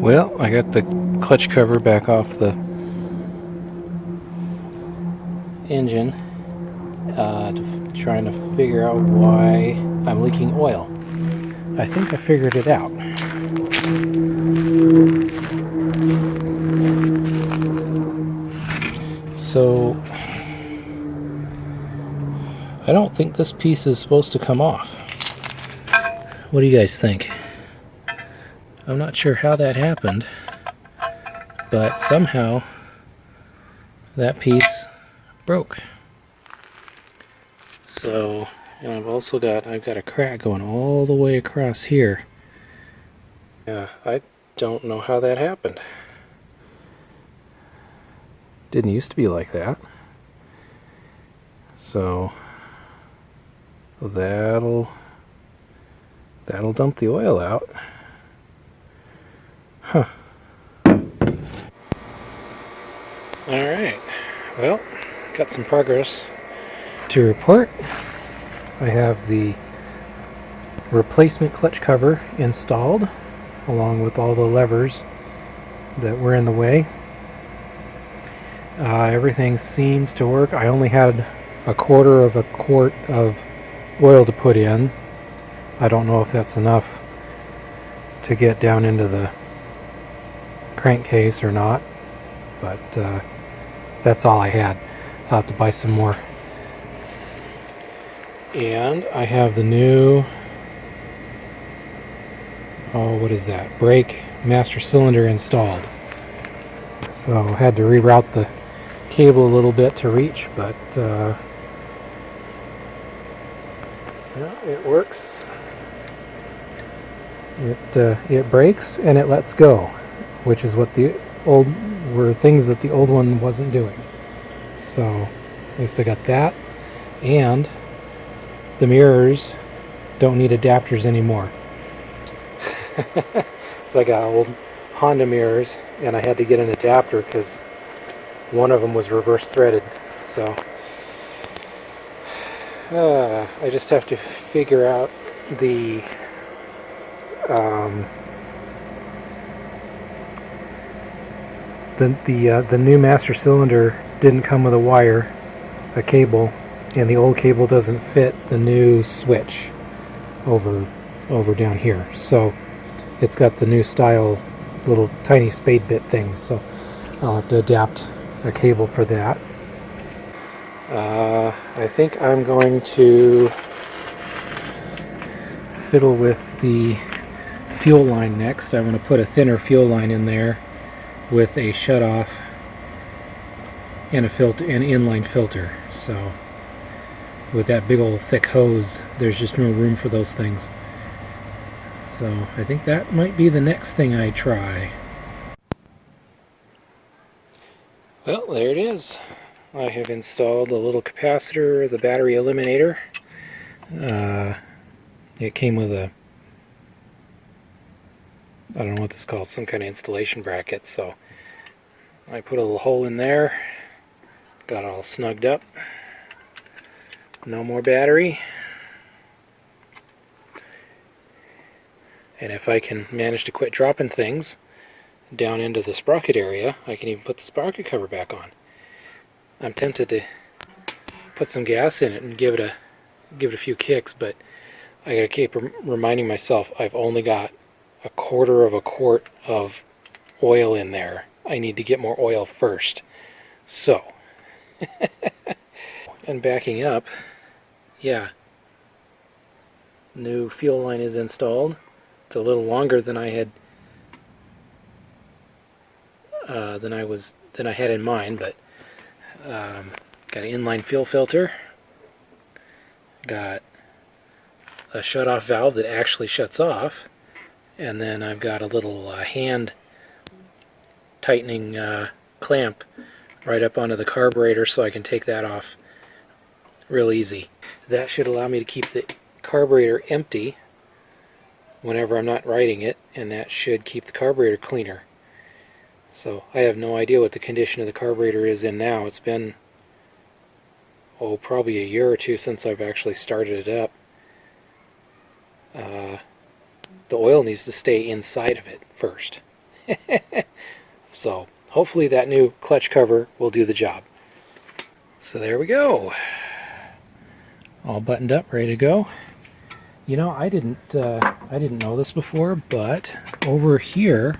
Well, I got the clutch cover back off the engine, trying to figure out why I'm leaking oil. I think I figured it out. So, I don't think this piece is supposed to come off. What do you guys think? I'm not sure how that happened, but somehow that piece broke. So, and I've got a crack going all the way across here. Yeah, I don't know how that happened. Didn't used to be like that. So that'll dump the oil out. Huh. Alright, well, got some progress to report. I have the replacement clutch cover installed, along with all the levers that were in the way. Everything seems to work. I only had a quarter of a quart of oil to put in. I don't know if that's enough to get down into the crankcase or not, but that's all I had. I'll have to buy some more. And I have the new, what is that? Brake master cylinder installed. So I had to reroute the cable a little bit to reach, but yeah, it works. It brakes and it lets go, which is what the old were things that the old one wasn't doing. So at least I got that, and the mirrors don't need adapters anymore. So I got old Honda mirrors, and I had to get an adapter because one of them was reverse threaded. So I just have to figure out the new master cylinder didn't come with a cable, and the old cable doesn't fit the new switch over down here. So it's got the new style little tiny spade bit things, so I'll have to adapt a cable for that. I think I'm going to fiddle with the fuel line next. I want to put a thinner fuel line in there with a shutoff and an inline filter. So with that big old thick hose, there's just no room for those things. So I think that might be the next thing I try. Well, there it is. I have installed the little capacitor, the battery eliminator. It came with a, I don't know what this is called, some kind of installation bracket. So I put a little hole in there, got it all snugged up. No more battery. And if I can manage to quit dropping things down into the sprocket area, I can even put the sprocket cover back on. I'm tempted to put some gas in it and give it a few kicks, but I gotta keep reminding myself I've only got a quarter of a quart of oil in there. I need to get more oil first. So, and backing up, yeah, new fuel line is installed. It's a little longer than I had than I had in mind, but got an inline fuel filter, got a shutoff valve that actually shuts off, and then I've got a little hand tightening clamp right up onto the carburetor, so I can take that off real easy. That should allow me to keep the carburetor empty whenever I'm not riding it, and that should keep the carburetor cleaner. So I have no idea what the condition of the carburetor is in now. It's been, probably a year or two since I've actually started it up. The oil needs to stay inside of it first. So hopefully that new clutch cover will do the job. So there we go. All buttoned up, ready to go. You know, I didn't know this before, but over here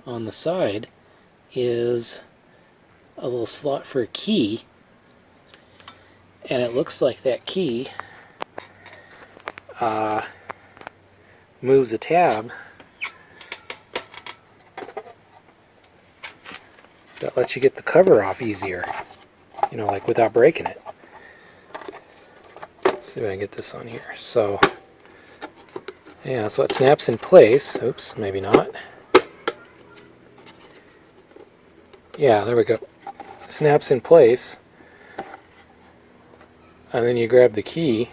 on the side is a little slot for a key, and it looks like that key moves a tab that lets you get the cover off easier, you know, like without breaking it. Let's see if I can get this on here. So yeah, so it snaps in place. Oops, maybe not. Yeah, there we go. It snaps in place, and then you grab the key.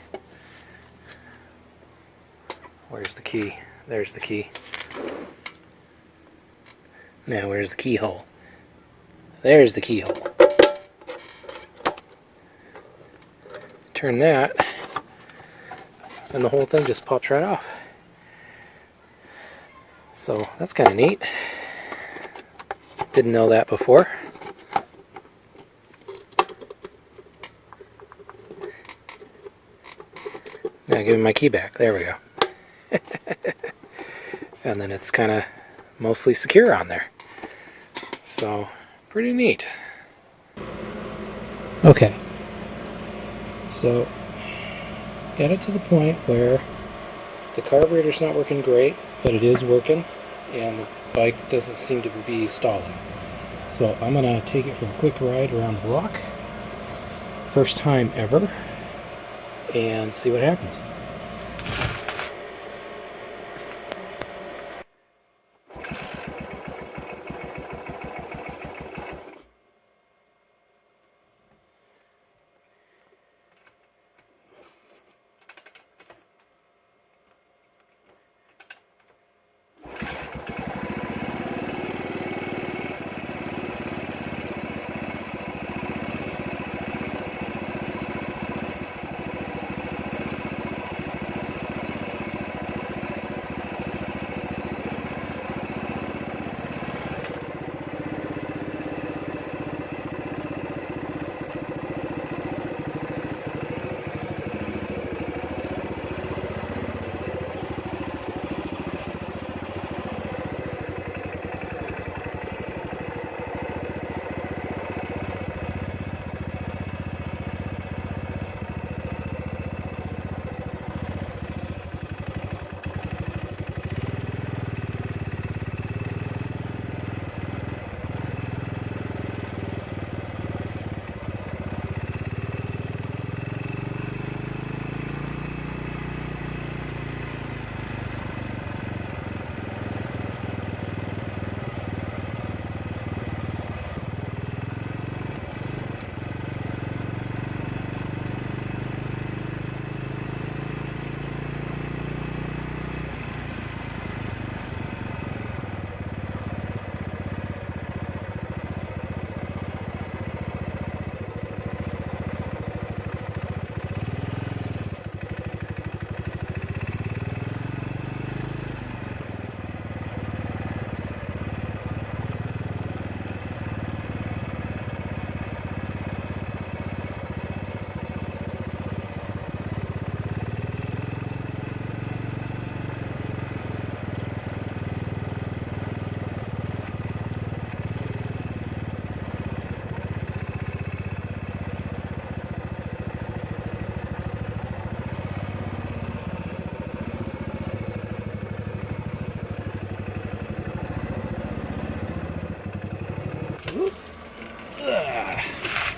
Where's the key? There's the key. Now where's the keyhole? There's the keyhole. Turn that, and the whole thing just pops right off. So that's kind of neat. Didn't know that before. Now give me my key back. There we go. And then it's kind of mostly secure on there. So pretty neat. Okay. So got it to the point where the carburetor's not working great, but it is working, and the bike doesn't seem to be stalling. So I'm going to take it for a quick ride around the block, first time ever, and see what happens.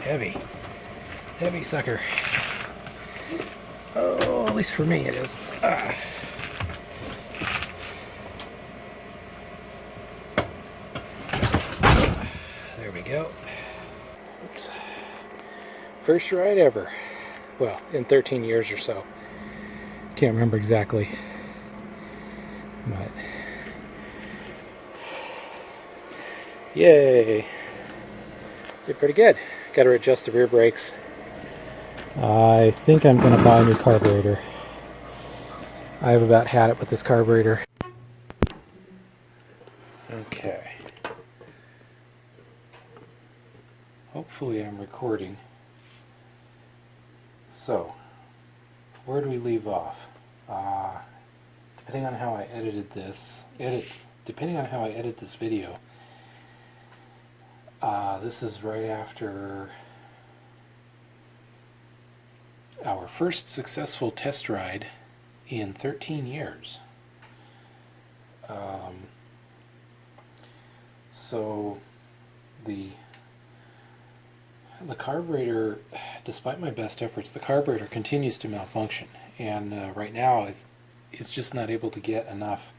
Heavy. Heavy sucker. Oh, at least for me it is. There we go. Oops. First ride ever. Well, in 13 years or so. Can't remember exactly. But yay. Did pretty good. Got to adjust the rear brakes. I think I'm going to buy a new carburetor. I've about had it with this carburetor. Hopefully I'm recording. So, where do we leave off? Depending on how I edited this, depending on how I edit this video, this is right after our first successful test ride in 13 years. So the carburetor, despite my best efforts, the carburetor continues to malfunction, and right now it's just not able to get enough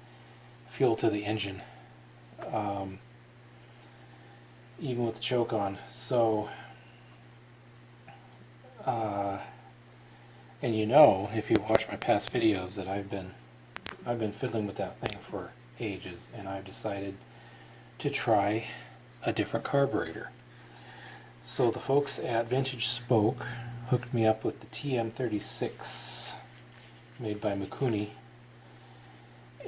fuel to the engine, even with the choke on. So and you know, if you watch my past videos, that I've been fiddling with that thing for ages, and I've decided to try a different carburetor. So the folks at Vintage Spoke hooked me up with the TM36 made by Mikuni,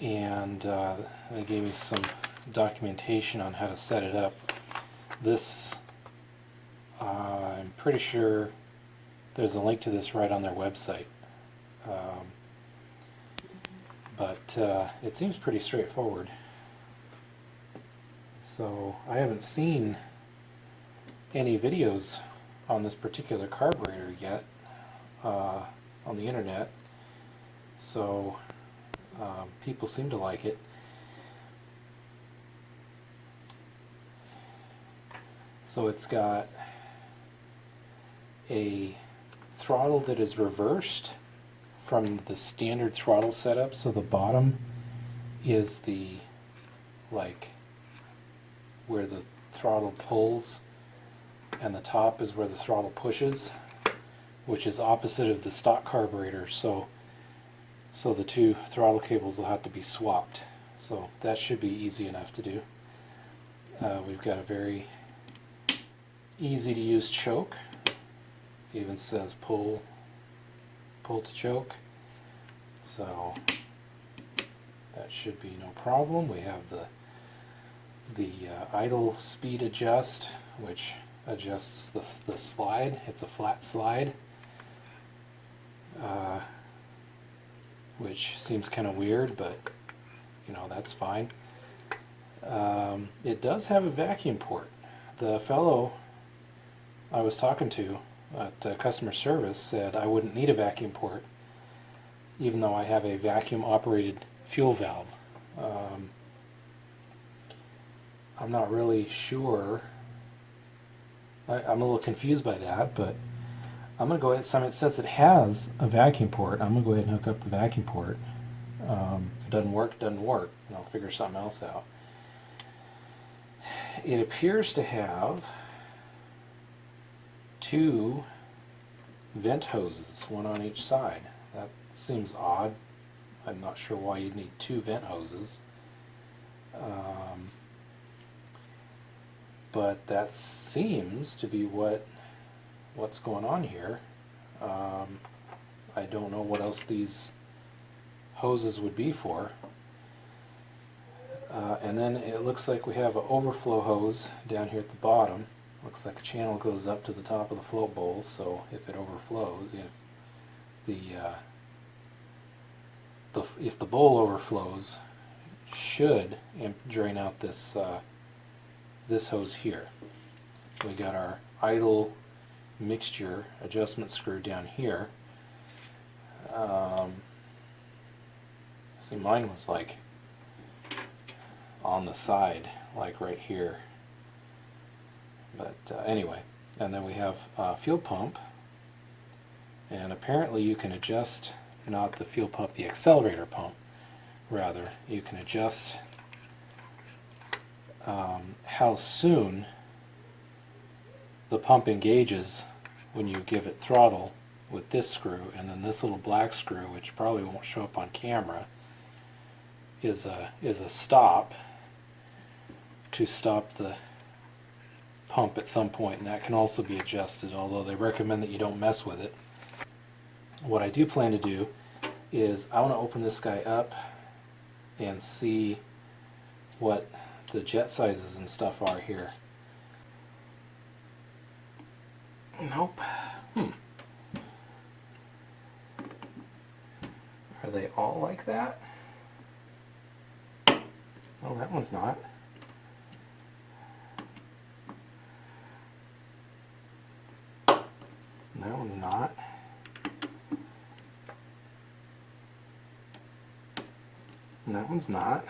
and they gave me some documentation on how to set it up. This, I'm pretty sure there's a link to this right on their website, but it seems pretty straightforward. So I haven't seen any videos on this particular carburetor yet on the internet, so people seem to like it. So it's got a throttle that is reversed from the standard throttle setup, so the bottom is the, like, where the throttle pulls, and the top is where the throttle pushes, which is opposite of the stock carburetor. So the two throttle cables will have to be swapped. So that should be easy enough to do. We've got a very easy to use choke. It even says pull to choke. So that should be no problem. We have the idle speed adjust, which adjusts the slide. It's a flat slide, which seems kind of weird, but you know, that's fine. It does have a vacuum port. The fellow I was talking to at customer service said I wouldn't need a vacuum port, even though I have a vacuum operated fuel valve. I'm not really sure. I'm a little confused by that, but I'm going to go ahead, since it has a vacuum port, I'm going to go ahead and hook up the vacuum port. If it doesn't work, it doesn't work, and I'll figure something else out. It appears to have two vent hoses, one on each side. That seems odd. I'm not sure why you'd need two vent hoses. But that seems to be what's going on here. I don't know what else these hoses would be for. And then it looks like we have an overflow hose down here at the bottom. Looks like a channel goes up to the top of the float bowl, so if it overflows, if the bowl overflows, should drain out this this hose here. We got our idle mixture adjustment screw down here. See, mine was like on the side, like right here. But anyway, and then we have fuel pump, and apparently you can adjust, not the fuel pump, the accelerator pump, rather, you can adjust how soon the pump engages when you give it throttle with this screw, and then this little black screw, which probably won't show up on camera, is a stop to stop the pump at some point, and that can also be adjusted, although they recommend that you don't mess with it. What I do plan to do is I want to open this guy up and see what the jet sizes and stuff are here. Nope. Are they all like that? Oh, that one's not. That one's not. And that one's not.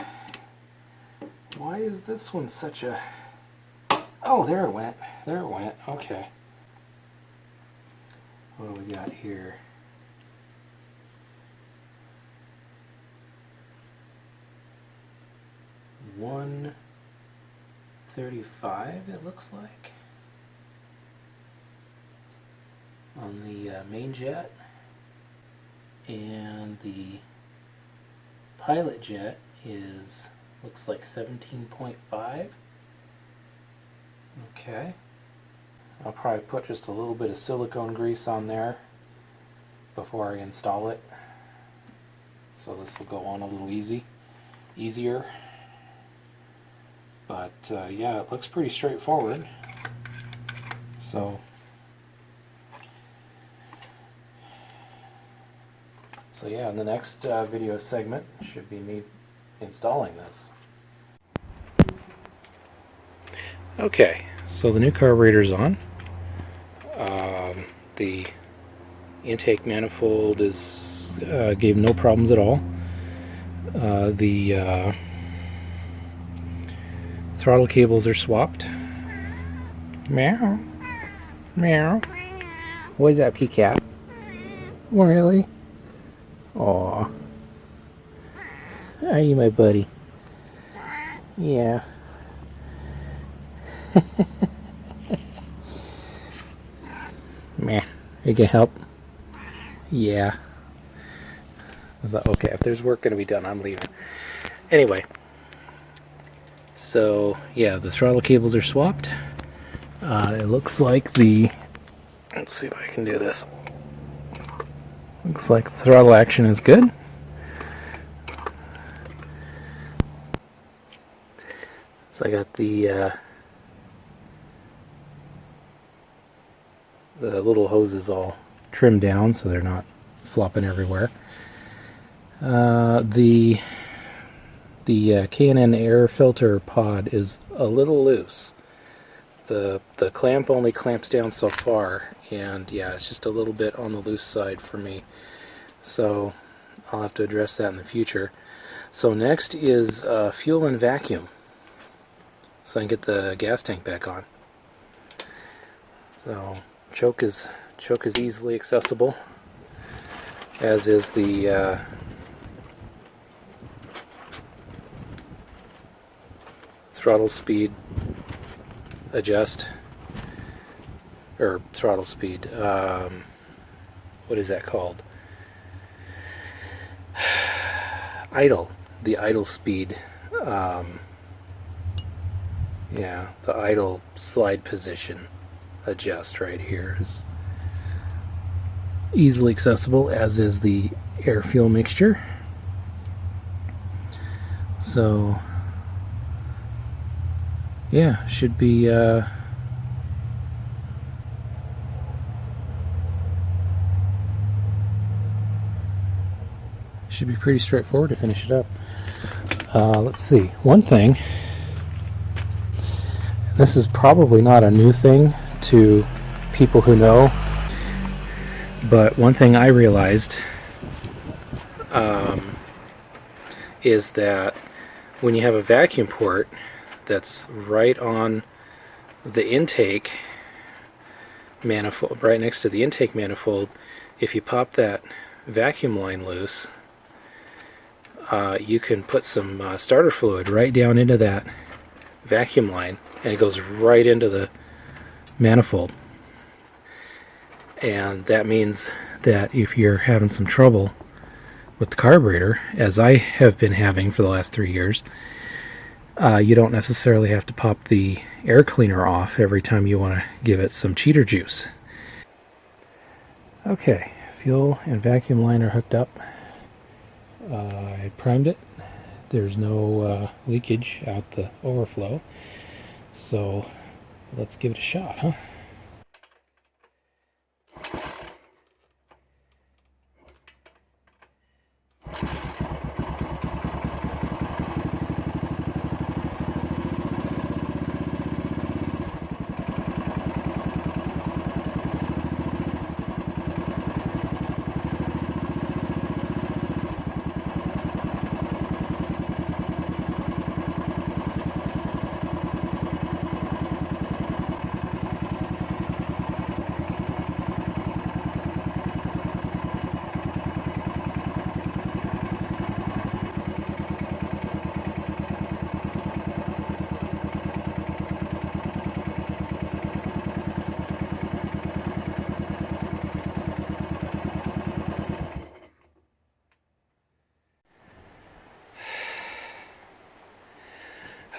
Why is this one such a... Oh, there it went. There it went. Okay. What do we got here? $135, it looks like, on the main jet, and the pilot jet is, looks like 17.5. Okay. I'll probably put just a little bit of silicone grease on there before I install it, so this will go on a little easier. But yeah, it looks pretty straightforward. So yeah, in the next video segment should be me installing this. Okay, so the new carburetor's on. The intake manifold is gave no problems at all. The throttle cables are swapped. Meow. Meow. What's up, kitty cat? Really? Aw. Are you my buddy? Yeah. Meh. You can help? Yeah. I was like, okay, if there's work going to be done, I'm leaving. Anyway. So, yeah, the throttle cables are swapped. It looks like the... Let's see if I can do this. Looks like the throttle action is good. So I got the little hoses all trimmed down so they're not flopping everywhere. The K&N air filter pod is a little loose. The clamp only clamps down so far, and yeah, it's just a little bit on the loose side for me. So I'll have to address that in the future. So next is fuel and vacuum, so I can get the gas tank back on. So choke is easily accessible, as is the throttle speed adjust, or throttle speed, what is that called? Idle, the idle speed, yeah, the idle slide position adjust right here is easily accessible, as is the air fuel mixture. So yeah, should be pretty straightforward to finish it up. Let's see, one thing, this is probably not a new thing to people who know, but one thing I realized is that when you have a vacuum port that's right on the intake manifold, right next to the intake manifold, if you pop that vacuum line loose, you can put some starter fluid right down into that vacuum line, and it goes right into the manifold. And that means that if you're having some trouble with the carburetor, as I have been having for the last 3 years, you don't necessarily have to pop the air cleaner off every time you want to give it some cheater juice. Okay, fuel and vacuum line are hooked up. I primed it. There's no leakage out the overflow, so let's give it a shot, huh?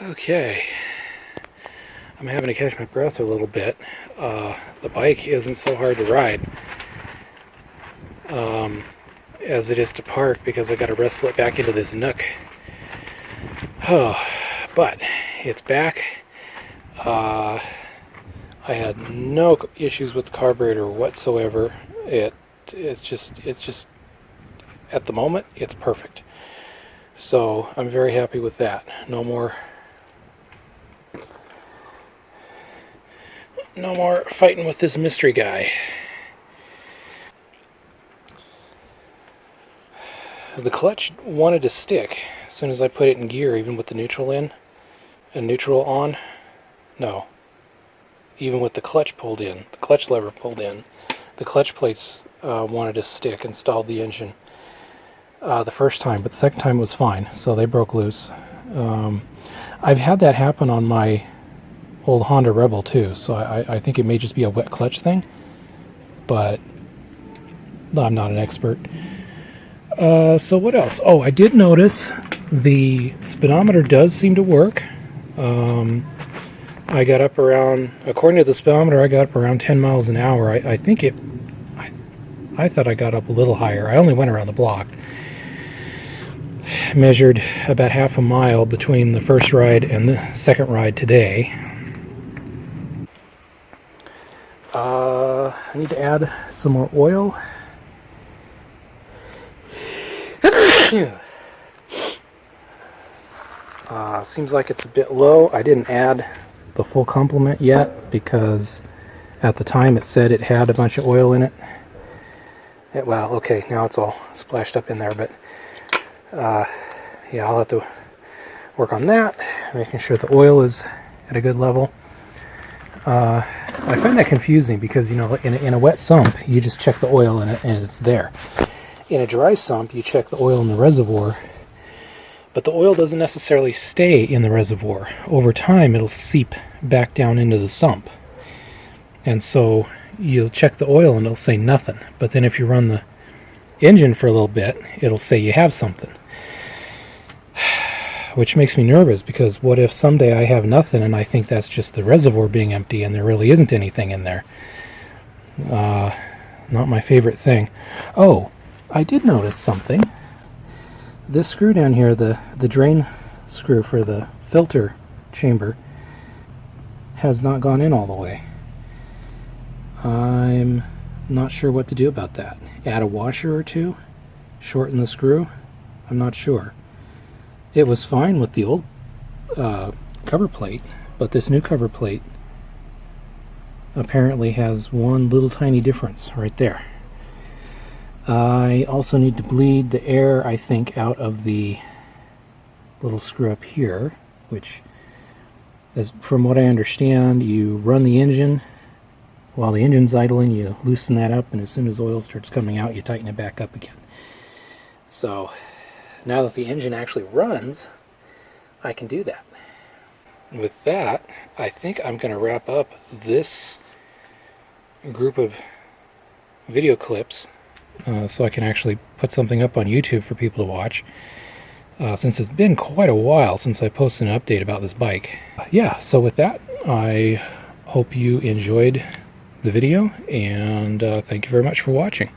Okay, I'm having to catch my breath a little bit. The bike isn't so hard to ride as it is to park, because I got to wrestle it back into this nook. Oh, but it's back. I had no issues with the carburetor whatsoever. It's just at the moment it's perfect. So I'm very happy with that. No more fighting with this mystery guy. The clutch wanted to stick as soon as I put it in gear, even with the neutral in and neutral on. No. Even with the clutch pulled in, the clutch lever pulled in, the clutch plates wanted to stick and stalled the engine the first time, but the second time was fine, so they broke loose. I've had that happen on my old Honda Rebel too, so I think it may just be a wet clutch thing, but I'm not an expert. So what else? Oh, I did notice the speedometer does seem to work. I got up around, according to the speedometer, I got up around 10 miles an hour. I think I thought I got up a little higher. I only went around the block. Measured about half a mile between the first ride and the second ride today. I need to add some more oil. Seems like it's a bit low. I didn't add the full complement yet because at the time it said it had a bunch of oil in it. Well, okay, now it's all splashed up in there, but yeah, I'll have to work on that, making sure the oil is at a good level. I find that confusing because, you know, in a wet sump, you just check the oil in it and it's there. In a dry sump, you check the oil in the reservoir, but the oil doesn't necessarily stay in the reservoir. Over time, it'll seep back down into the sump. And so you'll check the oil and it'll say nothing. But then if you run the engine for a little bit, it'll say you have something. Which makes me nervous, because what if someday I have nothing and I think that's just the reservoir being empty and there really isn't anything in there? Not my favorite thing. Oh, I did notice something. This screw down here, the drain screw for the filter chamber, has not gone in all the way. I'm not sure what to do about that. Add a washer or two? Shorten the screw? I'm not sure. It was fine with the old cover plate, but this new cover plate apparently has one little tiny difference right there. I also need to bleed the air, I think, out of the little screw up here, which, from what I understand, you run the engine. While the engine's idling, you loosen that up, and as soon as oil starts coming out, you tighten it back up again. So now that the engine actually runs, I can do that. With that, I think I'm going to wrap up this group of video clips so I can actually put something up on YouTube for people to watch, since it's been quite a while since I posted an update about this bike. Yeah, so with that, I hope you enjoyed the video, and thank you very much for watching.